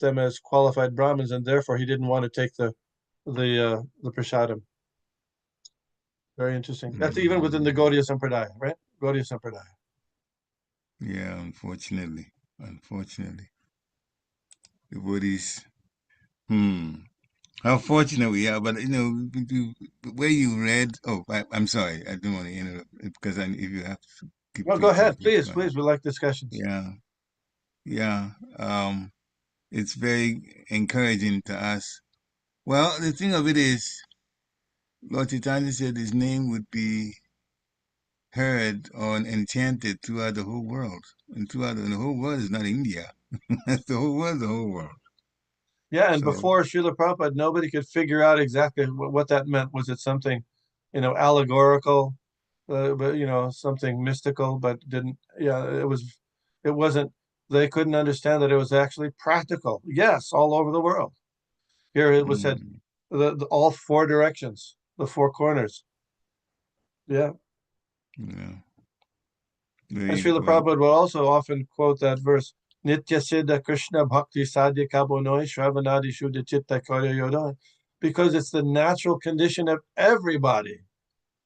them as qualified Brahmins, and therefore he didn't want to take the prasadam. Very interesting. That's even within the Gaudiya Sampradaya, right? Gaudiya Sampradaya. Yeah, unfortunately. Unfortunately. The Buddhists, how fortunate we are, but where you read, I'm sorry, I don't want to interrupt because if you have to keep Well, go preaching, ahead, please please, go ahead. please. We like discussions. Yeah, yeah. It's very encouraging to us. Well, the thing of it is, Lord Chaitanya said his name would be heard or enchanted throughout the whole world. And the whole world is not India. The whole world, the whole world. Yeah, and So, before Srila Prabhupada, nobody could figure out exactly what that meant. Was it something, allegorical, but something mystical, but didn't. Yeah, it wasn't. They couldn't understand that it was actually practical. Yes, all over the world. Here it was said, mm, all four directions, the four corners. Yeah, yeah, and very Srila important. Prabhupada will also often quote that verse. Nitya Siddha Krishna Bhakti Sadhya Kabonoi Shravanadi Shuddha Chitta Karya Yodoi, because it's the natural condition of everybody.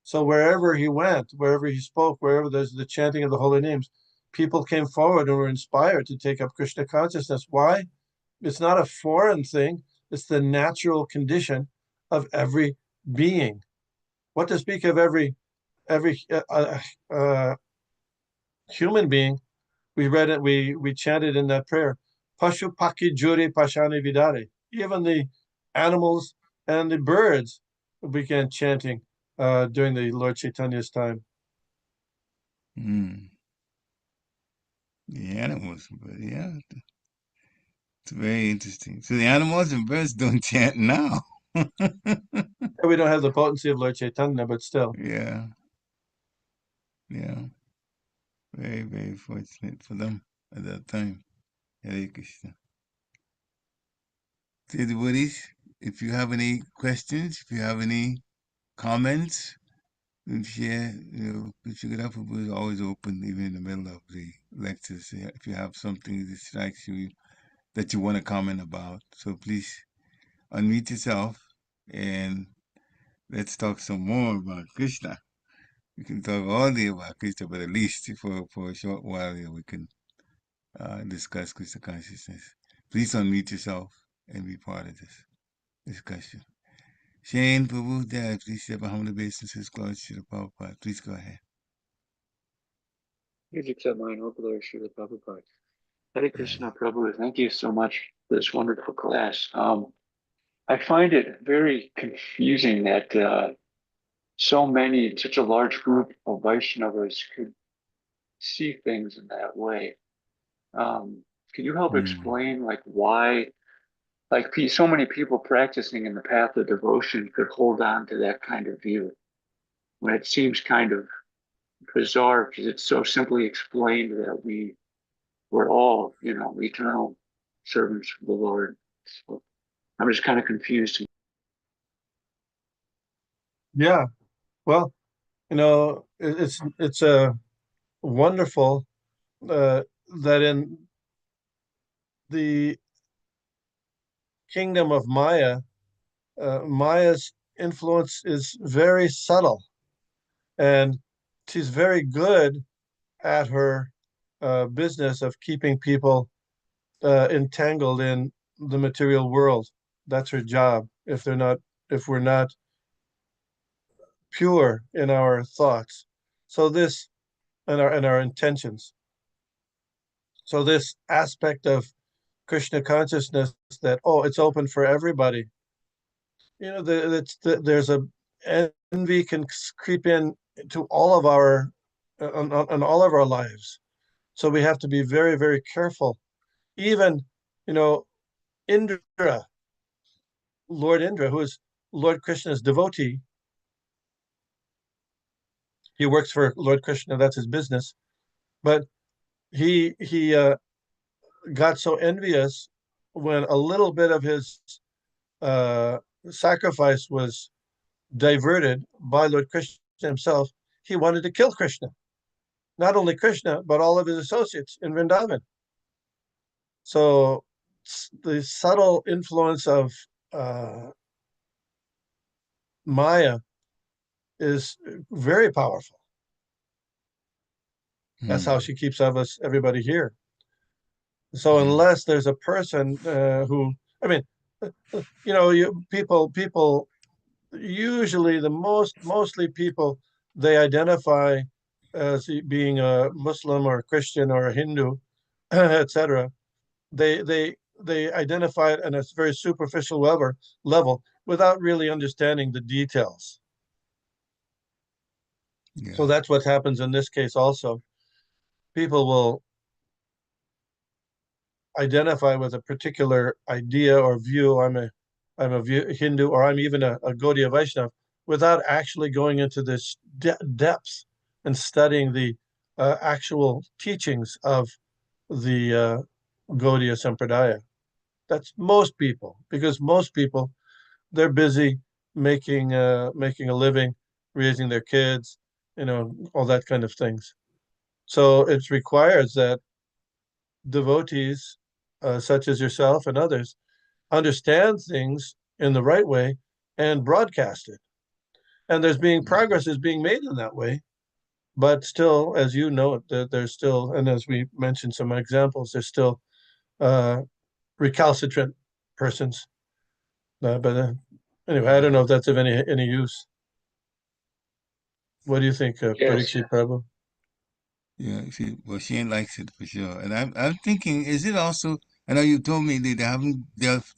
So wherever he went, wherever he spoke, wherever there's the chanting of the holy names, people came forward and were inspired to take up Krishna consciousness. Why? It's not a foreign thing. It's the natural condition of every being. What to speak of every human being? We read it. We chanted in that prayer. Pashu paki juri pashani vidare. Even the animals and the birds began chanting during the Lord Chaitanya's time. Mm. The animals, but yeah, it's very interesting. So the animals and birds don't chant now. We don't have the potency of Lord Chaitanya, but still. Yeah, yeah. Very, very fortunate for them at that time. Hare Krishna. Dear devotees, if you have any questions, if you have any comments, and share, Vishnugada Prabhu is always open, even in the middle of the lectures. If you have something that strikes you that you want to comment about, so please unmute yourself and let's talk some more about Krishna. We can talk all day about Krishna, but at least for a short while here, we can discuss Krishna consciousness. Please unmute yourself and be part of this discussion. Shane, Prabhu, Dad, please step behind the obeisances, glory to the Prabhupada. Please go ahead. Please accept my noble glory, Srila Prabhupada. Hare Krishna, Prabhu. Thank you so much for this wonderful class. I find it very confusing that such a large group of Vaishnavas could see things in that way. Can you help explain why, so many people practicing in the path of devotion could hold on to that kind of view when it seems kind of bizarre because it's so simply explained that we're all, eternal servants of the Lord. So I'm just kind of confused. Yeah. Well, it's a wonderful that in the kingdom of Maya, Maya's influence is very subtle, and she's very good at her business of keeping people entangled in the material world. That's her job. If we're not pure in our thoughts, so this and our intentions. So this aspect of Krishna consciousness that it's open for everybody. There's a envy can creep in to all of our on all of our lives. So we have to be very, very careful. Even, Indra, Lord Indra, who is Lord Krishna's devotee, he works for Lord Krishna, that's his business. But he got so envious when a little bit of his uh, sacrifice was diverted by Lord Krishna himself. He wanted to kill Krishna, not only Krishna, but all of his associates in Vrindavan. So the subtle influence of Maya is very powerful. That's how she keeps everybody here. So unless there's a person who, I mean, people usually mostly people, they identify as being a Muslim or a Christian or a Hindu, etc. They identify it on a very superficial level without really understanding the details. Yeah. So that's what happens in this case also. People will identify with a particular idea or view. I'm a Hindu, or I'm even a Gaudiya Vaishnava, without actually going into this depth and studying the actual teachings of the Gaudiya Sampradaya. That's most people, because most people, they're busy making a living, raising their kids, all that kind of things. So it requires that devotees, such as yourself and others, understand things in the right way and broadcast it. And progress is being made in that way. But still, as you know, there's still, and as we mentioned some examples, there's still recalcitrant persons. But anyway, I don't know if that's of any use. What do you think, Parikshit Prabhu? Yeah, well, she ain't likes it for sure. And I'm thinking, is it also? I know you told me they haven't delved.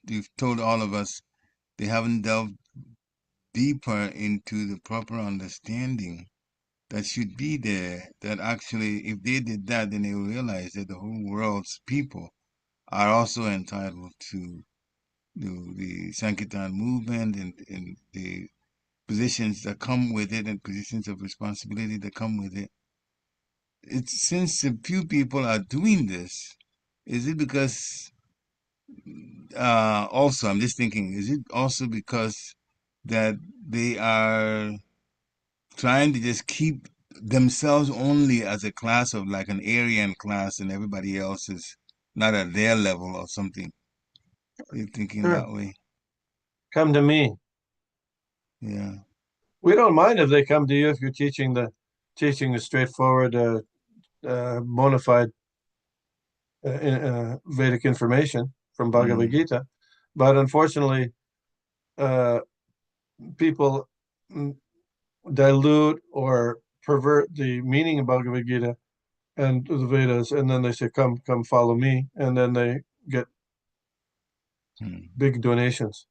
You've told all of us they haven't delved deeper into the proper understanding that should be there. That actually, if they did that, then they will realize that the whole world's people are also entitled to the Sankirtan movement and the positions that come with it and positions of responsibility that come with it. It's since a few people are doing this, is it because also I'm just thinking, is it also because that they are trying to just keep themselves only as a class of like an Aryan class and everybody else is not at their level or something? Are you thinking Sure. that way? Come to me. Yeah. We don't mind if they come to you if you're teaching the straightforward, bona fide Vedic information from Bhagavad Gita. But unfortunately, people dilute or pervert the meaning of Bhagavad Gita and the Vedas, and then they say, come follow me, and then they get big donations.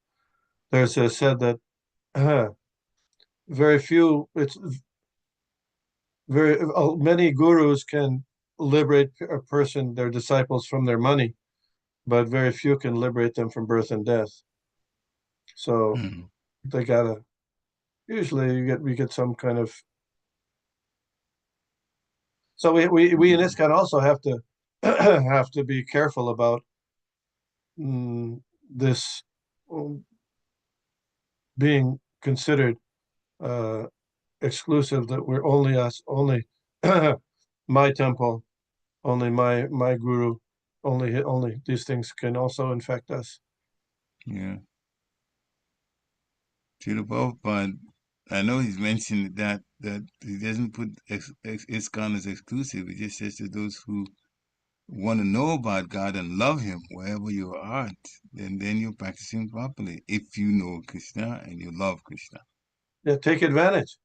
There's said that very few, it's very many gurus can liberate a person, their disciples, from their money, but very few can liberate them from birth and death. So they gotta, usually we get some kind of, so we in ISKCON also have to have to be careful about this being considered exclusive, that we're only us, only my temple, only my guru, only these things can also infect us. Yeah. Srila Prabhupada, I know he's mentioned that he doesn't put ISKCON as exclusive. He just says to those who want to know about God and love Him wherever you are at, then you're practicing properly. If you know Krishna and you love Krishna. Yeah, take advantage.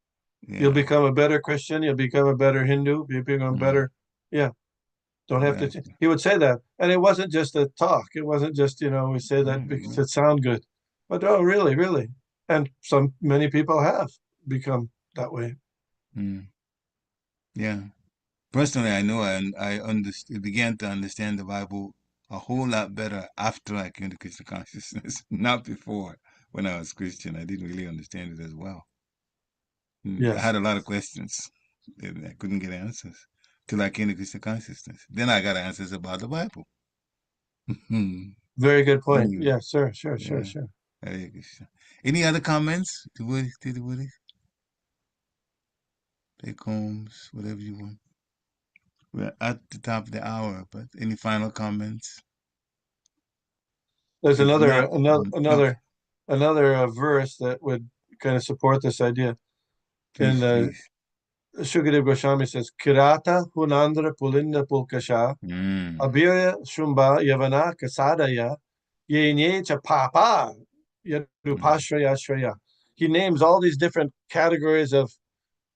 Yeah. You'll become a better Christian. You'll become a better Hindu. You'll become better. Yeah. Don't have to. He would say that. And it wasn't just a talk. It wasn't just, we say that because it sounds good. But oh, really, really. And many people have become that way. Yeah. Personally, I know I began to understand the Bible a whole lot better after I came to Krishna consciousness, not before. When I was Christian, I didn't really understand it as well. Yes. I had a lot of questions and I couldn't get answers till I came to Krishna consciousness. Then I got answers about the Bible. Very good point. Anyway, Yeah, sure. Hare Krishna. Any other comments? Devotees? Take homes, whatever you want. We're at the top of the hour, but any final comments? There's If another not, another verse that would kind of support this idea. please, please. Shukadeva Goswami says, Kirata Hunandra Pulinda Pulkasha Abhirya Shumba Yavana Kasadaya Yenye Cha Papa Yadupashraya Shraya. He names all these different categories of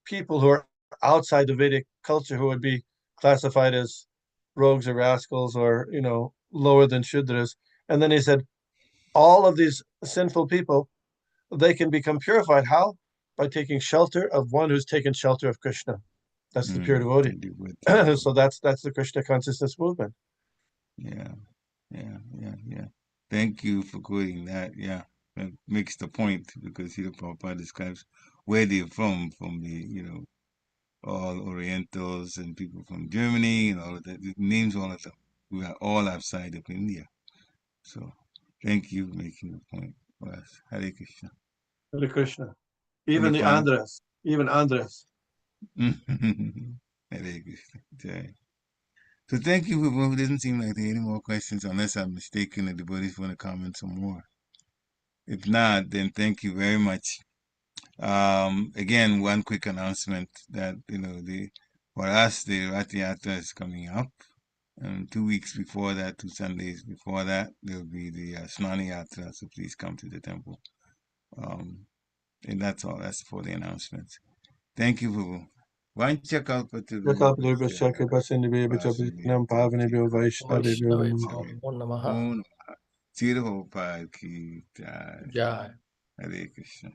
people who are outside the Vedic culture who would be classified as rogues or rascals or, lower than Shudras. And then he said, all of these sinful people, they can become purified. How? By taking shelter of one who's taken shelter of Krishna. That's the pure devotee. So that's the Krishna consciousness movement. Yeah. Thank you for quoting that. Yeah, that makes the point, because here Prabhupada describes where they're from the, all Orientals and people from Germany and all of that. It names all of them. We are all outside of India. So thank you for making the point for us. Hare Krishna. Hare Krishna. Even the Andhras. Even Andhras. Hare Krishna. So thank you, Prabhu. It doesn't seem like there are any more questions, unless I'm mistaken and the devotees want to comment some more. If not, then thank you very much. Again, one quick announcement that, for us, the Rath Yatra is coming up. And 2 weeks before that, 2 Sundays before that, there'll be the Snani Yatra. So please come to the temple. And that's all. That's for the announcements. Thank you, Prabhu. Hare Krishna.